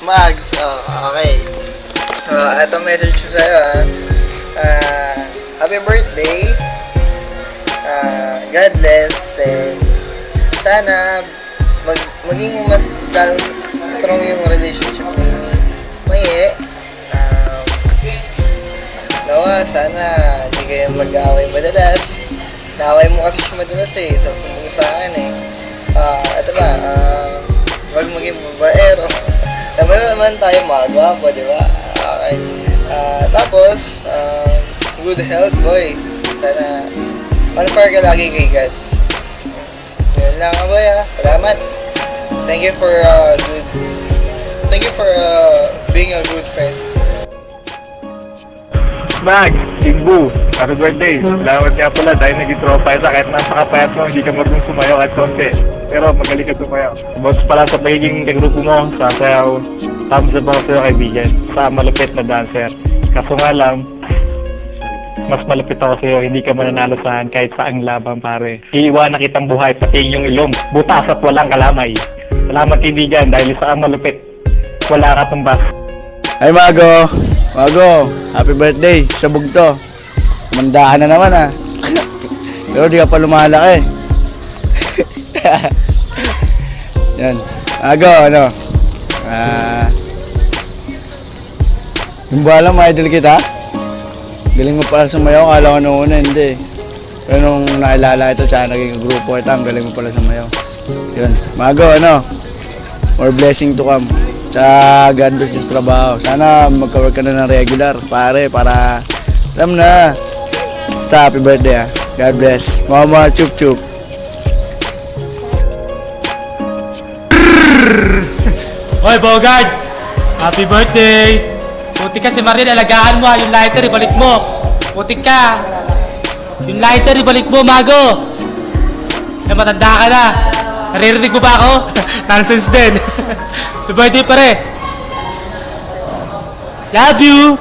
Mags, okay. Ito message ko sa'yo, happy birthday. God bless. Then, sana maging mas lalong strong yung relationship ni Maye. Nawa, sana hindi kayo mag-away madalas. Naaway mo kasi siya madalas sa sumunod sa akin ito ba, huwag maging babaero. Naman tayo magwapo, di ba? Okay. Tapos, good health, boy. Sana, on fire ka lagi kay God. Yun lang, boy, Salamat. Thank you for being a good friend. Mags, Simbu, happy birthday. Salamat nga pala dahil naging tropa kita kahit napakapayat mo, hindi ka marunong sumayaw at konti. Pero magaling ka sumayaw. About pala sa pagiging kagrupo mo, sasayaw, thumbs up ako sa'yo kaibigan, sa malupit na dancer. Kaso nga lang, mas malupit ako sa'yo, hindi ka mananalo saan kahit saang laban pare. Iiwanan kitang buhay, pati yung ilong, butas at walang kalamay. Salamat kaibigan dahil sa malupit, wala ka tumbas. Ay Mago, happy birthday, sabog to. Mandahan na naman Pero di ka pa lumalaki. Yan. Mago, yung bala mo, idol kita. Galing mo pala sumayaw, kala ko nung una, hindi. Pero nung nakilala ito siya, naging grupo kita, ang galing mo pala sumayaw. Yun, Mago, more blessing to come. Tsaka God bless sa trabaho. Sana magka-work ka na ng regular, pare, para alam na. Basta happy birthday God bless. Mama chup chup. Hoy Bogard! Happy birthday! Putik ka si Marin, alagaan mo yung lighter, ibalik mo. Putik ka. Yung lighter, ibalik mo, Mago. Matanda ka na. Naririnig mo ba ako? Nonsense din. Happy birthday pare. Love you.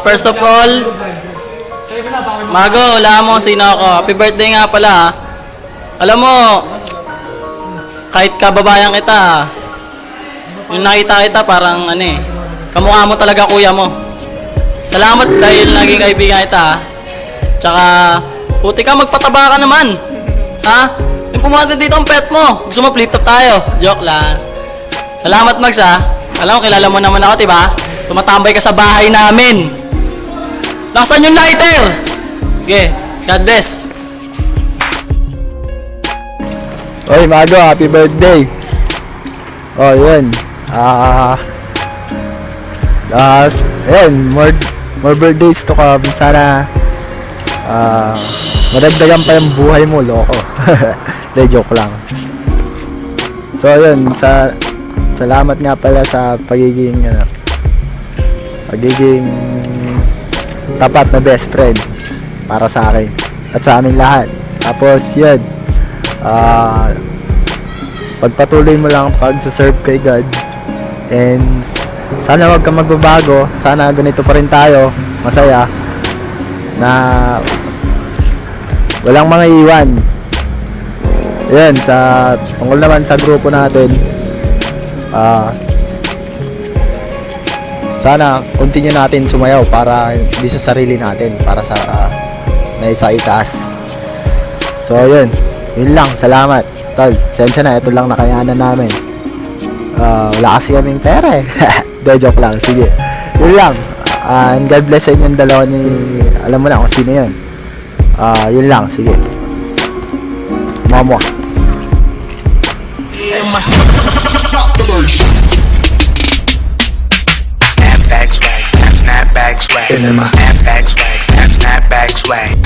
First of all, Mago, wala mo sino ako. Happy birthday nga pala Alam mo, kahit kababayan kita, yung nakita kita parang kamukha mo talaga kuya mo. Salamat dahil naging kaibigan kita Tsaka, puti ka, magpataba ka naman. Yung pumunta dito ang pet mo. Gusto mo flip top tayo? Joke lang. Salamat Mags Alam mo, kilala mo naman ako, diba? Tumatambay ka sa bahay namin. Nasaan yung lighter? Okay, God bless. Oy Mago, happy birthday. Yun. Ayun, more birthdays to come. Sana madagdagan pa yung buhay mo, loko. De, joke lang. So yun, salamat nga pala sa pagiging tapat na best friend para sa akin at sa amin lahat. Tapos yun, pagpatuloy mo lang pag-serve kay God, and sana wag kang magbabago. Sana ganito pa rin tayo, masaya, na walang mga iwan. Yan, tungkol naman sa grupo natin, sana continue natin sumayaw para hindi sa sarili natin, para sa naisa itaas. So yun lang, salamat tol, sensya na, ito lang nakayanan namin. Wala kasi kaming pera De, joke lang, sige, yun lang. And God bless sa inyong dalawa alam mo na kung sino yun. Yun lang, sige. Mamo. Snapback swag, snapback swag, snapback swag, snapback swag.